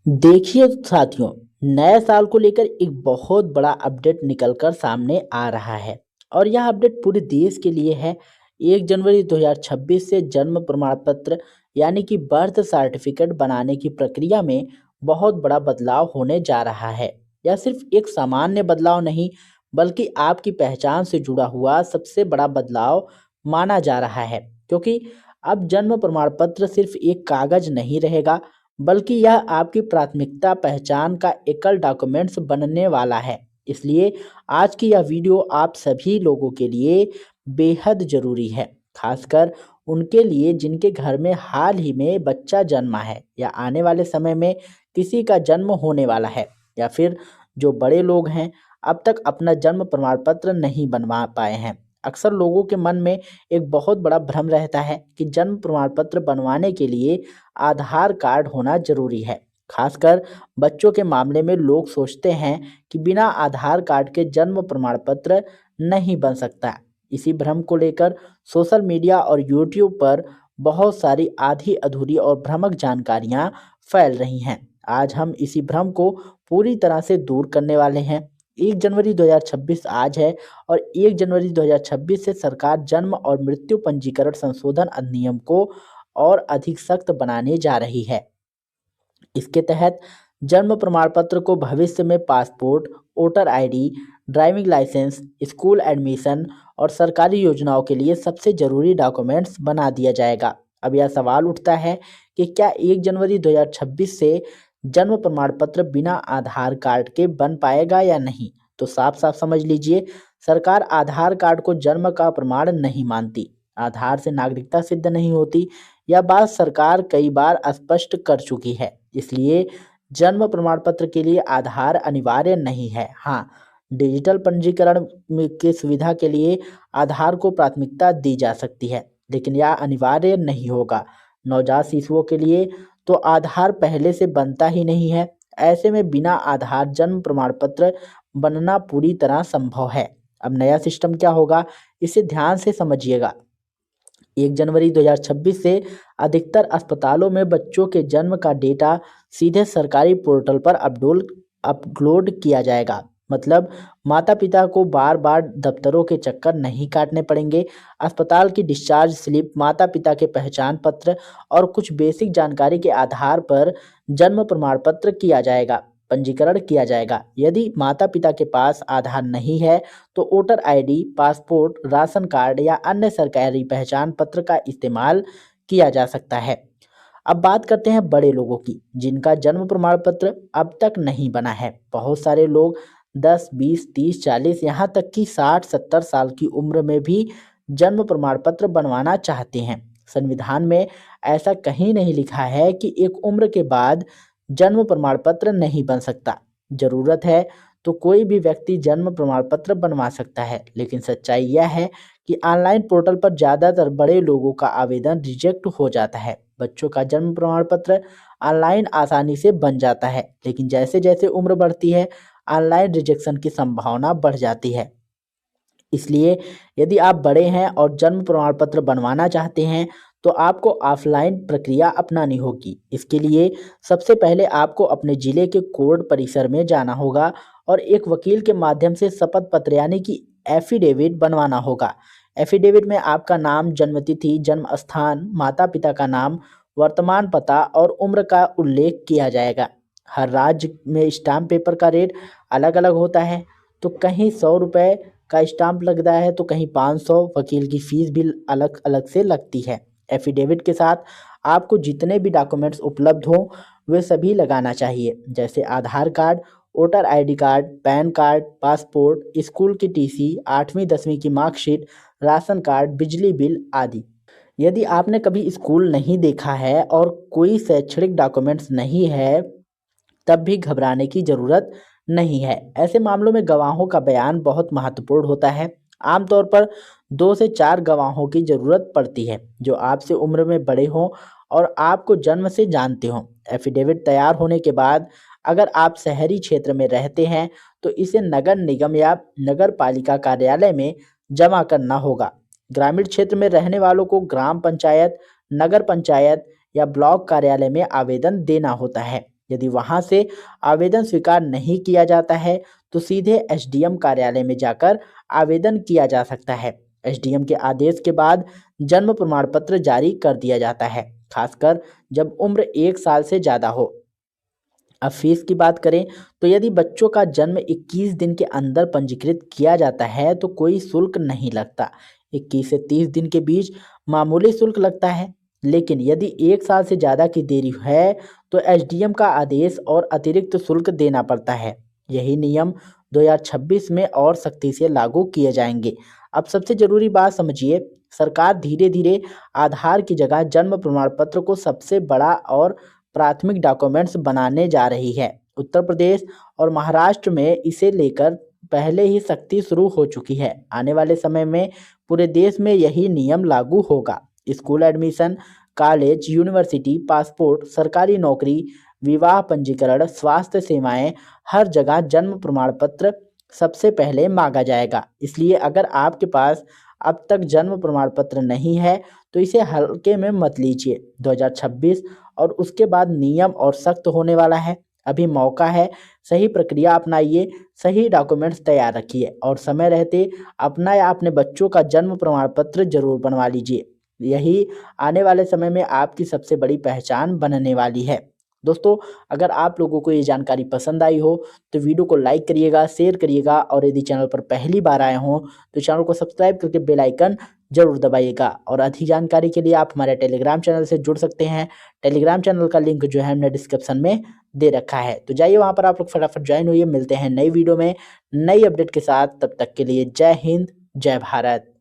देखिए साथियों, नए साल को लेकर एक बहुत बड़ा अपडेट निकल कर सामने आ रहा है और यह अपडेट पूरे देश के लिए है। 1 जनवरी 2026 से जन्म प्रमाण पत्र यानी कि बर्थ सर्टिफिकेट बनाने की प्रक्रिया में बहुत बड़ा बदलाव होने जा रहा है। यह सिर्फ एक सामान्य बदलाव नहीं, बल्कि आपकी पहचान से जुड़ा हुआ सबसे बड़ा बदलाव माना जा रहा है, क्योंकि अब जन्म प्रमाण पत्र सिर्फ एक कागज नहीं रहेगा, बल्कि यह आपकी प्राथमिकता पहचान का एकल डॉक्यूमेंट्स बनने वाला है। इसलिए आज की यह वीडियो आप सभी लोगों के लिए बेहद ज़रूरी है, खासकर उनके लिए जिनके घर में हाल ही में बच्चा जन्मा है या आने वाले समय में किसी का जन्म होने वाला है, या फिर जो बड़े लोग हैं अब तक अपना जन्म प्रमाण पत्र नहीं बनवा पाए हैं। अक्सर लोगों के मन में एक बहुत बड़ा भ्रम रहता है कि जन्म प्रमाण पत्र बनवाने के लिए आधार कार्ड होना जरूरी है। खासकर बच्चों के मामले में लोग सोचते हैं कि बिना आधार कार्ड के जन्म प्रमाण पत्र नहीं बन सकता। इसी भ्रम को लेकर सोशल मीडिया और यूट्यूब पर बहुत सारी आधी अधूरी और भ्रामक जानकारियां फैल रही हैं। आज हम इसी भ्रम को पूरी तरह से दूर करने वाले हैं। 1 जनवरी 2026 आज है और 1 जनवरी 2026 से सरकार जन्म और मृत्यु पंजीकरण संशोधन अधिनियम को और अधिक सख्त बनाने जा रही है। इसके तहत जन्म प्रमाण पत्र को भविष्य में passport, voter ID, driving licence, school admission और सरकारी योजनाओं के लिए सबसे जरूरी डॉक्यूमेंट्स बना दिया जाएगा। अब यह सवाल उठता है कि क्या 1 जनवरी 2026 से जन्म प्रमाण पत्र बिना आधार कार्ड के बन पाएगा या नहीं? तो साफ साफ समझ लीजिए, सरकार आधार कार्ड को जन्म का प्रमाण नहीं मानती। आधार से नागरिकता सिद्ध नहीं होती। यह बात सरकार कई बार स्पष्ट कर चुकी है। इसलिए जन्म प्रमाण पत्र के लिए आधार अनिवार्य नहीं है। हाँ, डिजिटल पंजीकरण की सुविधा के लिए आधार को प्राथमिकता दी जा सकती है, लेकिन यह अनिवार्य नहीं होगा। नवजात शिशुओं के लिए तो आधार पहले से बनता ही नहीं है। ऐसे में बिना आधार जन्म प्रमाण पत्र बनना पूरी तरह संभव है। अब नया सिस्टम क्या होगा, इसे ध्यान से समझिएगा। 1 जनवरी 2026 से अधिकतर अस्पतालों में बच्चों के जन्म का डेटा सीधे सरकारी पोर्टल पर अपलोड किया जाएगा। मतलब माता पिता को बार बार दफ्तरों के चक्कर नहीं काटने पड़ेंगे। अस्पताल की डिस्चार्ज स्लिप, माता पिता के पहचान पत्र और कुछ बेसिक जानकारी के आधार पर जन्म प्रमाण पत्र किया जाएगा, पंजीकरण किया जाएगा। यदि माता पिता के पास आधार नहीं है तो voter ID, passport, ration card या अन्य सरकारी पहचान पत्र का इस्तेमाल किया जा सकता है। अब बात करते हैं बड़े लोगों की, जिनका जन्म प्रमाण पत्र अब तक नहीं बना है। बहुत सारे लोग 10, 20, 30, 40 यहाँ तक कि 60, 70 साल की उम्र में भी जन्म प्रमाण पत्र बनवाना चाहते हैं। संविधान में ऐसा कहीं नहीं लिखा है कि एक उम्र के बाद जन्म प्रमाण पत्र नहीं बन सकता। जरूरत है तो कोई भी व्यक्ति जन्म प्रमाण पत्र बनवा सकता है, लेकिन सच्चाई यह है कि ऑनलाइन पोर्टल पर ज़्यादातर बड़े लोगों का आवेदन रिजेक्ट हो जाता है। बच्चों का जन्म प्रमाण पत्र ऑनलाइन आसानी से बन जाता है, लेकिन जैसे जैसे उम्र बढ़ती है ऑनलाइन रिजेक्शन की संभावना बढ़ जाती है। इसलिए यदि आप बड़े हैं और जन्म प्रमाण पत्र बनवाना चाहते हैं तो आपको ऑफलाइन प्रक्रिया अपनानी होगी। इसके लिए सबसे पहले आपको अपने जिले के कोर्ट परिसर में जाना होगा और एक वकील के माध्यम से शपथ पत्र यानी कि एफिडेविट बनवाना होगा। एफिडेविट में आपका नाम, जन्मतिथि, जन्म स्थान, माता पिता का नाम, वर्तमान पता और उम्र का उल्लेख किया जाएगा। हर राज्य में स्टाम्प पेपर का रेट अलग अलग होता है, तो कहीं 100 रुपये का स्टाम्प लगता है तो कहीं 500। वकील की फीस भी अलग अलग से लगती है। एफिडेविट के साथ आपको जितने भी डॉक्यूमेंट्स उपलब्ध हों वे सभी लगाना चाहिए, जैसे Aadhaar card, voter ID card, PAN card, passport, school की टीसी, 8वीं 10वीं की मार्कशीट, राशन कार्ड, बिजली बिल आदि। यदि आपने कभी स्कूल नहीं देखा है और कोई शैक्षणिक डॉक्यूमेंट्स नहीं है, तब भी घबराने की ज़रूरत नहीं है। ऐसे मामलों में गवाहों का बयान बहुत महत्वपूर्ण होता है। आमतौर पर 2 से 4 गवाहों की ज़रूरत पड़ती है जो आपसे उम्र में बड़े हों और आपको जन्म से जानते हों। एफिडेविट तैयार होने के बाद अगर आप शहरी क्षेत्र में रहते हैं तो इसे नगर निगम या नगर पालिका कार्यालय में जमा करना होगा। ग्रामीण क्षेत्र में रहने वालों को ग्राम पंचायत, नगर पंचायत या ब्लॉक कार्यालय में आवेदन देना होता है। यदि वहां से आवेदन स्वीकार नहीं किया जाता है तो सीधे एसडीएम कार्यालय में जाकर आवेदन किया जा सकता है। एसडीएम के आदेश के बाद जन्म प्रमाण पत्र जारी कर दिया जाता है, खासकर जब उम्र 1 साल से ज़्यादा हो। अब फीस की बात करें तो यदि बच्चों का जन्म 21 दिन के अंदर पंजीकृत किया जाता है तो कोई शुल्क नहीं लगता। 21 से 30 दिन के बीच मामूली शुल्क लगता है, लेकिन यदि 1 साल से ज़्यादा की देरी है तो एसडीएम का आदेश और अतिरिक्त शुल्क देना पड़ता है। यही नियम 2026 में और सख्ती से लागू किए जाएंगे। अब सबसे ज़रूरी बात समझिए, सरकार धीरे धीरे आधार की जगह जन्म प्रमाण पत्र को सबसे बड़ा और प्राथमिक डॉक्यूमेंट्स बनाने जा रही है। उत्तर प्रदेश और महाराष्ट्र में इसे लेकर पहले ही सख्ती शुरू हो चुकी है। आने वाले समय में पूरे देश में यही नियम लागू होगा। School admission, college, university, passport, सरकारी नौकरी, विवाह पंजीकरण, स्वास्थ्य सेवाएं, हर जगह जन्म प्रमाण पत्र सबसे पहले मांगा जाएगा। इसलिए अगर आपके पास अब तक जन्म प्रमाण पत्र नहीं है तो इसे हल्के में मत लीजिए। 2026 और उसके बाद नियम और सख्त होने वाला है। अभी मौका है, सही प्रक्रिया अपनाइए, सही डॉक्यूमेंट्स तैयार रखिए और समय रहते अपना या अपने बच्चों का जन्म प्रमाण पत्र जरूर बनवा लीजिए। यही आने वाले समय में आपकी सबसे बड़ी पहचान बनने वाली है। दोस्तों, अगर आप लोगों को ये जानकारी पसंद आई हो तो वीडियो को लाइक करिएगा, शेयर करिएगा और यदि चैनल पर पहली बार आए हों तो चैनल को सब्सक्राइब करके बेल आइकन जरूर दबाइएगा। और अधिक जानकारी के लिए आप हमारे टेलीग्राम चैनल से जुड़ सकते हैं। टेलीग्राम चैनल का लिंक जो है हमने डिस्क्रिप्शन में दे रखा है, तो जाइए वहाँ पर आप लोग फटाफट ज्वाइन होइए। मिलते हैं नई वीडियो में नई अपडेट के साथ, तब तक के लिए जय हिंद, जय भारत।